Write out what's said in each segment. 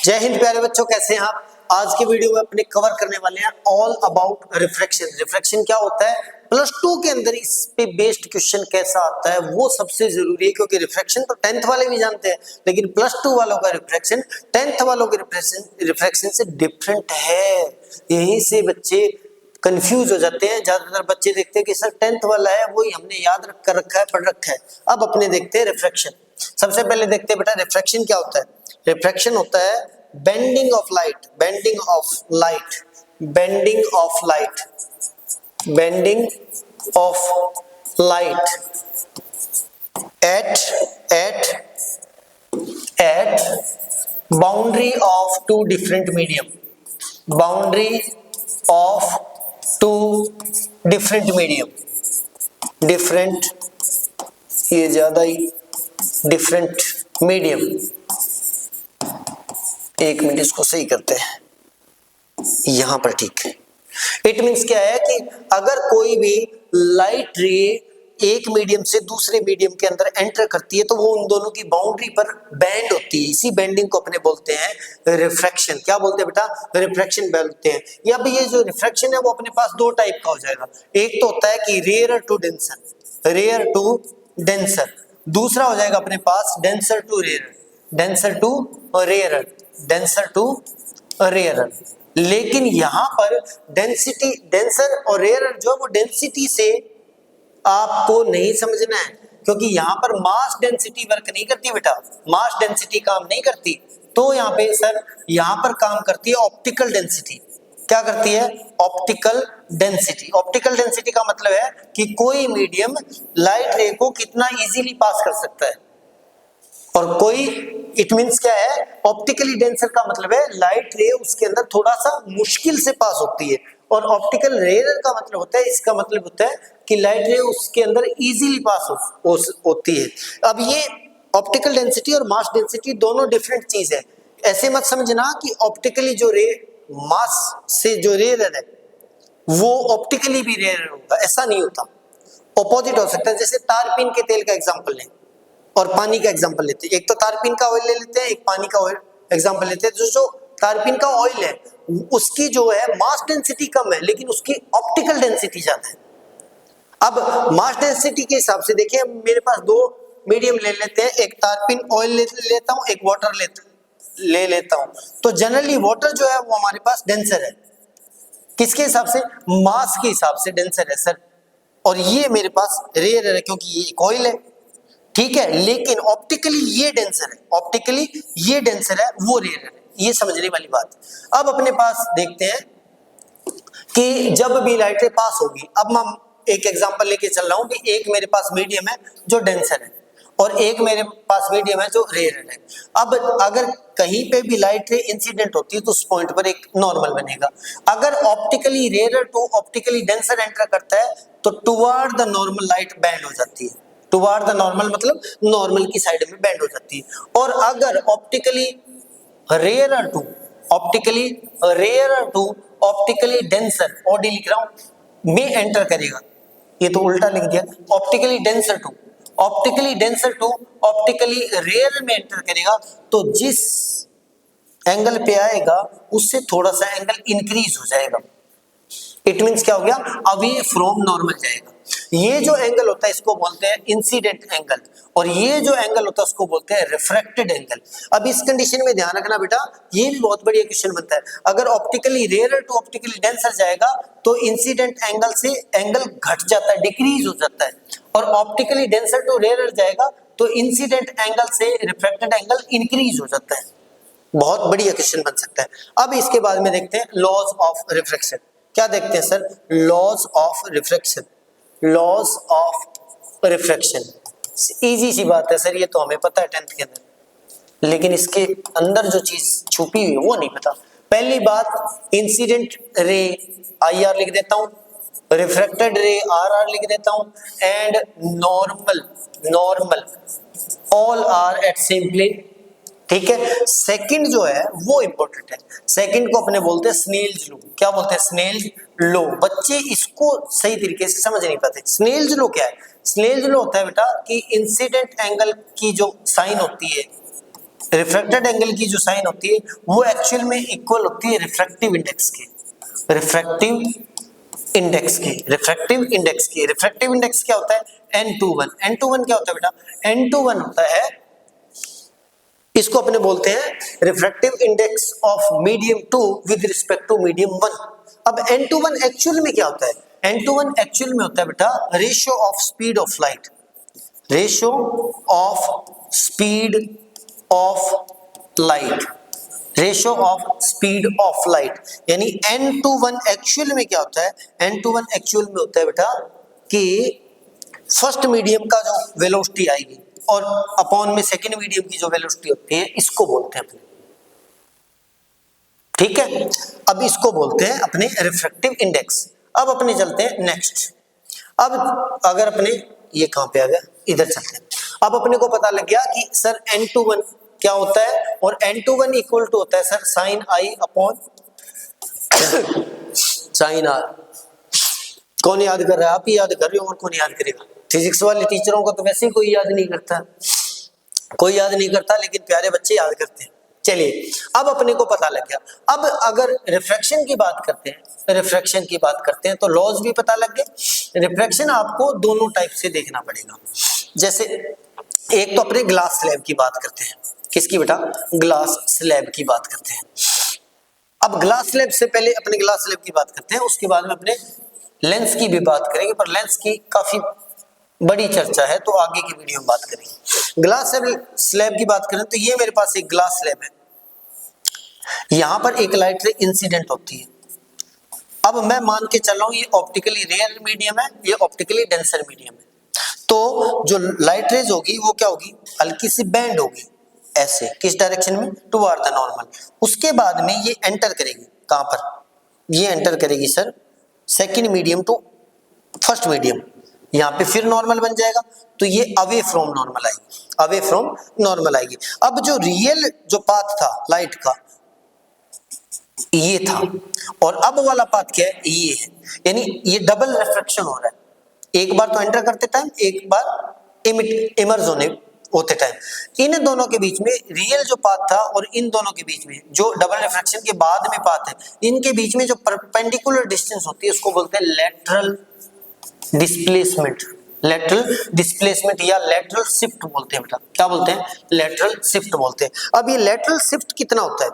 जय हिंद प्यारे बच्चों, कैसे हैं आप। आज के वीडियो में अपने कवर करने वाले हैं ऑल अबाउट रिफ्रैक्शन। रिफ्रैक्शन क्या होता है, प्लस टू के अंदर इस पे बेस्ड क्वेश्चन कैसा आता है वो सबसे जरूरी है, क्योंकि रिफ्रैक्शन तो 10th वाले भी जानते हैं, लेकिन प्लस टू वालों का रिफ्रैक्शन 10th वालों के रिफ्रैक्शन से डिफरेंट है। यहीं से बच्चे कंफ्यूज हो जाते हैं। ज्यादातर बच्चे देखते हैं कि सर 10th वाला है, वही हमने याद कर रखा है, पढ़ रखा है। अब अपने देखते हैं रिफ्रैक्शन। सबसे पहले देखते हैं बेटा रिफ्रैक्शन क्या होता है। रिफ्रैक्शन होता है bending of light, bending of light, bending of light, bending of light at boundary of two different medium, boundary of two different medium, different, ये ज्यादा ही different medium। एक मिनट इसको सही करते हैं, यहां पर ठीक है। इट मीन्स क्या है कि अगर कोई भी लाइट रे एक मीडियम से दूसरे मीडियम के अंदर एंटर करती है तो वो उन दोनों की बाउंड्री पर बैंड होती है। इसी बेंडिंग को अपने बोलते हैं रिफ्रैक्शन। क्या बोलते हैं बेटा, रिफ्रैक्शन बोलते हैं। या अब ये जो रिफ्रैक्शन है वो अपने पास दो टाइप का हो जाएगा। एक तो होता है कि rare to denser, rare to denser. दूसरा हो जाएगा अपने पास denser to rare, denser to rare, denser to rare. लेकिन यहां पर डेंसिटी, डेंसर और रेयर जो है वो डेंसिटी से आपको नहीं समझना है, क्योंकि यहां पर मास डेंसिटी वर्क नहीं करती बेटा, मास डेंसिटी काम नहीं करती। तो यहां पे सर यहां पर काम करती है ऑप्टिकल डेंसिटी। क्या करती है, ऑप्टिकल डेंसिटी। ऑप्टिकल डेंसिटी का मतलब है कि कोई मीडियम लाइट रे को कितना इजीली पास कर सकता है, और कोई, इट मींस क्या है, ऑप्टिकली डेंसर का मतलब है लाइट रे उसके अंदर थोड़ा सा मुश्किल से पास होती है, और ऑप्टिकल रेयर का मतलब होता है, इसका मतलब होता है कि लाइट रे उसके अंदर इजीली पास होती है। अब ये ऑप्टिकल डेंसिटी और मास डेंसिटी दोनों डिफरेंट चीज है। ऐसे मत समझना कि ऑप्टिकली जो रे मास से जो रेयर है वो ऑप्टिकली भी रेयर होगा, ऐसा नहीं होता। ऑपोजिट हो सकता है। जैसे तारपीन के तेल का एग्जांपल लें और पानी का एग्जांपल लेते हैं। एक तो तारपीन का ऑयल ले लेते हैं, एक पानी का ऑयल एग्जांपल लेते हैं। जो तारपीन का ऑयल है उसकी जो है मास डेंसिटी कम है, लेकिन उसकी ऑप्टिकल डेंसिटी ज्यादा है। अब मास डेंसिटी के हिसाब से देखिए, मेरे पास दो मीडियम ले लेते हैं, एक तारपीन ऑयल ले लेता हूं, एक वाटर ले लेता हूं। तो जनरली वाटर जो है वो हमारे पास डेंसर है। किसके हिसाब से, मास के हिसाब से डेंसर है सर, और ये मेरे पास रेयर है क्योंकि ये एक ऑयल है, ठीक है। लेकिन ऑप्टिकली ये डेंसर है, ऑप्टिकली ये डेंसर है, वो रेयर है। ये समझने वाली बात। अब अपने पास देखते हैं कि जब भी लाइट रे पास होगी, अब मैं एक एग्जांपल लेके चल रहा हूं कि एक मेरे पास मीडियम है जो डेंसर है और एक मेरे पास मीडियम है जो रेयर है। अब अगर कहीं पे भी लाइट रे इंसिडेंट होती है तो उस पॉइंट पर एक नॉर्मल बनेगा। अगर optically rare to optically denser enter करता है तो toward the normal light bend हो जाती है। टुवर्ड द नॉर्मल मतलब नॉर्मल की साइड में बैंड हो जाती है। और अगर optically rare to, optically rare to optically denser, OD लिख रहा हूं, में एंटर करेगा, ये तो उल्टा लिख दिया, optically denser to, optically denser to optically rare में एंटर करेगा, तो जिस एंगल पे आएगा उससे थोड़ा सा एंगल इंक्रीज हो जाएगा। इट मींस क्या हो गया, अवे फ्रॉम नॉर्मल जाएगा। ये जो एंगल होता है इसको बोलते हैं इंसिडेंट एंगल, और ये जो एंगल होता है उसको बोलते हैं रिफ्रैक्टेड एंगल। अब इस कंडीशन में ध्यान रखना बेटा, ये भी बहुत बढ़िया क्वेश्चन बनता है। अगर optically rare to optically denser जाएगा तो इंसिडेंट एंगल से एंगल घट जाता है, डिक्रीज हो जाता है, और ऑप्टिकली डेंसर टू रेयर जाएगा तो इंसिडेंट एंगल से रिफ्रैक्टेड एंगल इंक्रीज हो जाता है। बहुत बढ़िया क्वेश्चन बन सकता है। अब इसके बाद में देखते हैं लॉज ऑफ रिफ्रैक्शन। क्या देखते हैं sir, laws of refraction, laws of refraction. Easy सी बात है सर, ये तो हमें पता है 10th के अंदर, लेकिन इसके अंदर जो चीज छुपी हुई है वो नहीं पता। पहली बात, इंसिडेंट रे IR लिख देता हूं, रिफ्रैक्टेड रे RR लिख देता हूं, and normal, normal all are at same plane, ठीक है। सेकंड जो है वो इंपॉर्टेंट है। सेकंड को अपने बोलते हैं स्नेल्स लॉ। क्या बोलते हैं, स्नेल्स लॉ। बच्चे इसको सही तरीके से समझ नहीं पाते। स्नेल्स लॉ क्या है, स्नेल्स लॉ होता है बेटा कि इंसिडेंट एंगल की जो साइन होती है रिफ्रैक्टेड एंगल की जो साइन होती है वो एक्चुअल में इक्वल होती है रिफ्रैक्टिव इंडेक्स के, रिफ्रैक्टिव इंडेक्स की, रिफ्रैक्टिव इंडेक्स की। रिफ्रैक्टिव इंडेक्स क्या होता है? N21। N21 क्या होता है बेटा? N21 होता है, इसको अपने बोलते हैं refractive index of medium 2 with respect to medium 1। अब N21 एक्चुअल में क्या होता है? N21 एक्चुअल में होता है बेटा ratio of speed of light, ratio of speed of light, ratio of speed of light. यानी N21 एक्चुअल में क्या होता है? N21 एक्चुअल में होता है बेटा कि फर्स्ट मीडियम का जो वेलोसिटी आएगी और अपॉन में सेकंड मीडियम की जो वेलोसिटी होती है, इसको बोलते हैं अपने, ठीक है। अब इसको बोलते हैं अपने रिफ्रैक्टिव इंडेक्स। अब अपने चलते हैं नेक्स्ट। अब अगर अपने ये कहां पे आ गया, इधर चलते हैं। अब अपने को पता लग गया कि सर N21 क्या होता है, और N21 इक्वल टू होता है sir sine I upon sine R. कौन याद कर रहा है? आप ही याद कर रहे हो, और कौन याद करेगा? फिजिक्स वाले टीचरों को तो वैसे ही कोई याद नहीं करता, कोई याद नहीं करता, लेकिन प्यारे बच्चे याद करते हैं। चलिए अब अपने को पता लग गया। अब अगर रिफ्रैक्शन की बात करते हैं, रिफ्रैक्शन की बात करते हैं तो लॉज भी पता लग गए। रिफ्रैक्शन आपको दोनों टाइप से देखना पड़ेगा। जैसे एक तो अपने ग्लास स्लैब की बात करते हैं। किसकी बेटा? ग्लास स्लैब की बात करते हैं। अब ग्लास स्लैब से पहले अपने ग्लास स्लैब की बात करते हैं, उसके बाद में अपने लेंस की भी बात करेंगे, पर लेंस की काफी बड़ी चर्चा है तो आगे की वीडियो में बात करेंगे। ग्लास स्लैब की बात करें तो ये मेरे पास एक ग्लास स्लैब है, यहां पर एक लाइट रे इंसिडेंट होती है। अब मैं मान के चल रहा हूं ये ऑप्टिकली रेयर मीडियम है, ये ऑप्टिकली डेंसर मीडियम है, तो जो लाइट रेज होगी वो क्या होगी? हल्की सी बैंड होगी ऐसे, किस डायरेक्शन में? Toward the normal. उसके बाद में ये एंटर करेगी कहां पर? ये एंटर करेगी sir second medium to first medium, यहाँ पे फिर नॉर्मल बन जाएगा, तो ये अवे फ्रॉम नॉर्मल आएगी, अवे फ्रॉम नॉर्मल आएगी। अब जो रियल जो पाथ था लाइट का ये था, और अब वाला पाथ क्या है? ये है। यानी ये डबल रिफ्लेक्शन हो रहा है, एक बार तो एंटर करते टाइम, एक बार इमर्ज होते टाइम। इन दोनों के बीच में रियल जो पाथ था और इन दोनों के बीच में जो डबल रिफ्लेक्शन के बाद में पाथ है, इनके बीच में जो परपेंडिकुलर डिस्टेंस होती है उसको बोलते हैं लेटरल डिस्प्लेसमेंट। लेटरल डिस्प्लेसमेंट या लेटरल शिफ्ट बोलते हैं बेटा। क्या बोलते हैं? लेटरल शिफ्ट बोलते हैं। अब ये लेटरल शिफ्ट कितना होता है?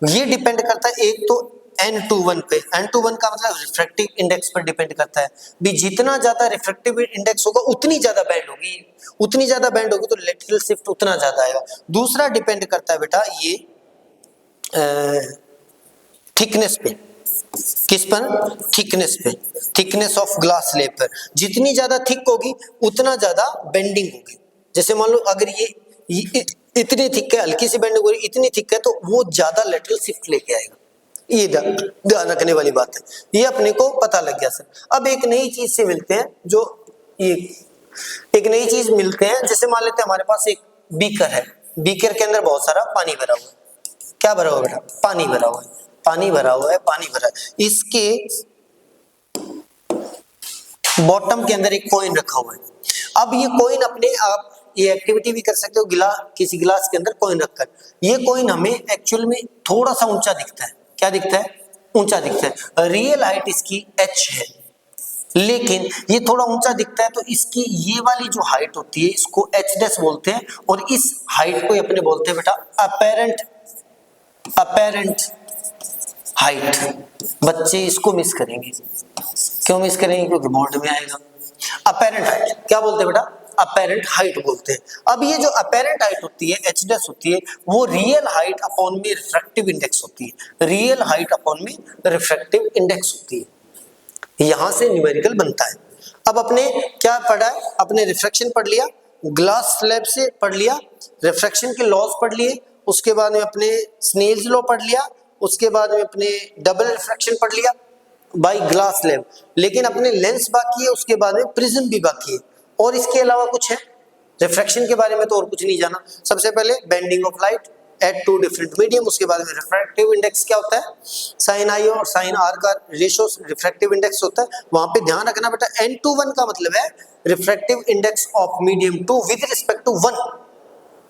ये डिपेंड करता है एक तो N21 पे। N21 का मतलब रिफ्रैक्टिव इंडेक्स पर डिपेंड करता है भी, जितना ज्यादा रिफ्रैक्टिव इंडेक्स होगा उतनी ज्यादा बैंड होगी, उतनी ज्यादा बैंड होगी तो लेटरल शिफ्ट उतना ज्यादा आएगा। दूसरा डिपेंड करता है बेटा ये थिकनेस पे। किस पर? थिकनेस पे, थिकनेस ऑफ ग्लास स्लैब पर। जितनी ज्यादा थिक होगी उतना ज्यादा बेंडिंग होगी। जैसे मान लो अगर ये इतनी थिक है, हल्की सी बेंडिंग हो रही, इतनी थिक है, तो वो ज्यादा लेटरल शिफ्ट लेके आएगा। ये ध्यान रखने वाली बात है, ये अपने को पता लग गया सर। अब एक नई चीज से मिलते हैं, जो ये एक नई चीज मिलते हैं। जैसे मान लेते हैं हमारे पास एक बीकर है, बीकर के अंदर बहुत सारा पानी भरा हुआ है। क्या भरा हुआ बेटा? पानी भरा हुआ है, पानी भरा हुआ है, पानी भरा है। इसके बॉटम के अंदर एक कॉइन रखा हुआ है। अब ये कॉइन अपने आप ये एक्टिविटी भी कर सकते हो, किसी गिलास के अंदर कॉइन रखकर। ये कॉइन हमें एक्चुअल में थोड़ा सा ऊंचा दिखता है। क्या दिखता है? ऊंचा दिखता है। रियल हाइट इसकी h है, लेकिन ये थोड़ा ऊंचा दिखता है, तो इसकी ये वाली जो हाइट होती है इसको h डैश बोलते हैं, और इस हाइट को अपने बोलते हैं बेटा अपेरेंट हाइट। बच्चे इसको मिस करेंगे। क्यों मिस करेंगे? क्योंकि बोर्ड में आएगा। अपेरेंट हाइट क्या बोलते हैं बेटा? अपेरेंट हाइट बोलते हैं। अब ये जो अपेरेंट हाइट होती है h डैश होती है, वो रियल हाइट अपॉन में रिफ्रैक्टिव इंडेक्स होती है। रियल हाइट अपॉन में रिफ्रैक्टिव इंडेक्स होती है, यहां से न्यूमेरिकल बनता है। अब अपने क्या पढ़ा है? अपने रिफ्रैक्शन पढ़ लिया, ग्लास स्लैब से पढ़ लिया, रिफ्रैक्शन के लॉज पढ़ लिए, उसके बाद में अपने स्नेल्स लॉ पढ़ लिया, उसके बाद में अपने डबल रिफ्रैक्शन पढ़ लिया बाय ग्लास स्लैब। लेकिन अपने लेंस बाकी है, उसके बाद में प्रिज्म भी बाकी है, और इसके अलावा कुछ है रिफ्रैक्शन के बारे में तो और कुछ नहीं जाना। सबसे पहले bending of light at two different medium, उसके बाद में रिफ्रैक्टिव इंडेक्स क्या होता है? साइन आई और साइन आर का रेशियो रिफ्रैक्टिव इंडेक्स होता है। वहां पे ध्यान रखना बेटा, N21 का मतलब है refractive index of medium 2 with respect to 1।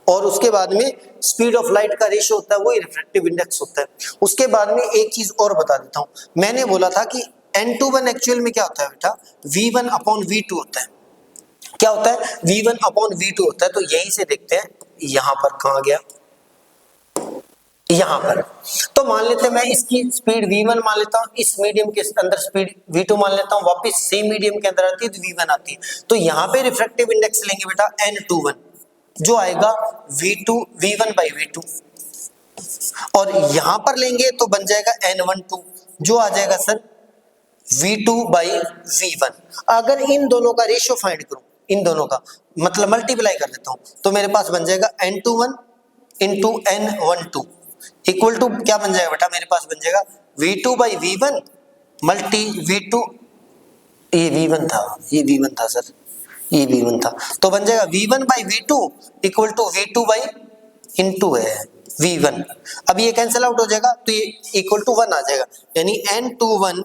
और उसके बाद में स्पीड ऑफ लाइट का रेशियो होता है, वो रिफ्रैक्टिव इंडेक्स होता है। उसके बाद में एक चीज और बता देता हूं, मैंने बोला था कि n21 एक्चुअल में क्या होता है बेटा, v1/v2 होता है। क्या होता है, v1/v2 होता है। तो यहीं से देखते हैं, यहां पर कहां गया, यहां पर। तो मान लेते हैं मैं इसकी स्पीड v1 मान लेता हूं, इस मीडियम के अंदर स्पीड v2 मान लेता हूं, वापस सेम मीडियम के अंदर आती है तो v1 आती है। तो यहां पे रिफ्रैक्टिव इंडेक्स लेंगे बेटा n21, जो आएगा v1/v2, और यहां पर लेंगे तो बन जाएगा n12, जो आ जाएगा सर v2/v1। अगर इन दोनों का रेशियो फाइंड करूं, इन दोनों का मतलब मल्टीप्लाई कर देता हूं, तो मेरे पास बन जाएगा n21 into n12 equal to क्या बन जाएगा बेटा, मेरे पास बन जाएगा v2/v1 मल्टी v2, ये v1 था, ये v1 था सर, ये v1 था, तो बन जाएगा v1/v2 इक्वल टू v2 है v1। अब ये कैंसिल आउट हो जाएगा तो ये इक्वल टू 1 आ जाएगा, यानी n21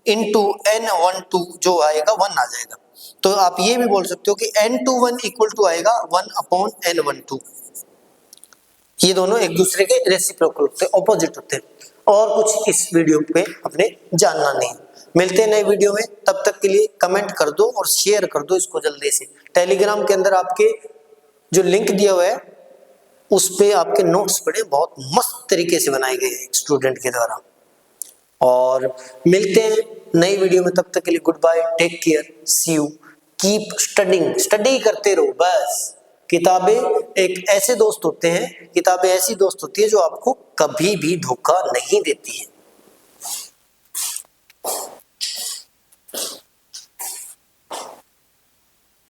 इंटू n12 जो आएगा 1 आ जाएगा। तो आप ये भी बोल सकते हो कि n21 इक्वल टू आएगा 1/n12। ये दोनों एक दूसरे के रेसिप्रोकल होते हैं, ऑपोजिट होते हैं। और कुछ इस वीडियो पे अपने जानना नहीं। मिलते हैं नए वीडियो में, तब तक के लिए कमेंट कर दो और शेयर कर दो इसको जल्दी से। टेलीग्राम के अंदर आपके जो लिंक दिया हुआ है उस पे आपके नोट्स पड़े, बहुत मस्त तरीके से बनाए गए हैं एक स्टूडेंट के द्वारा। और मिलते हैं नई वीडियो में, तब तक के लिए goodbye, take care, see you, keep studying, study करते रहो बस। किताबें एक ऐसे दोस्त होते हैं, किताबें ऐसी दोस्त होती है जो आपको कभी भी धोखा नहीं देती है।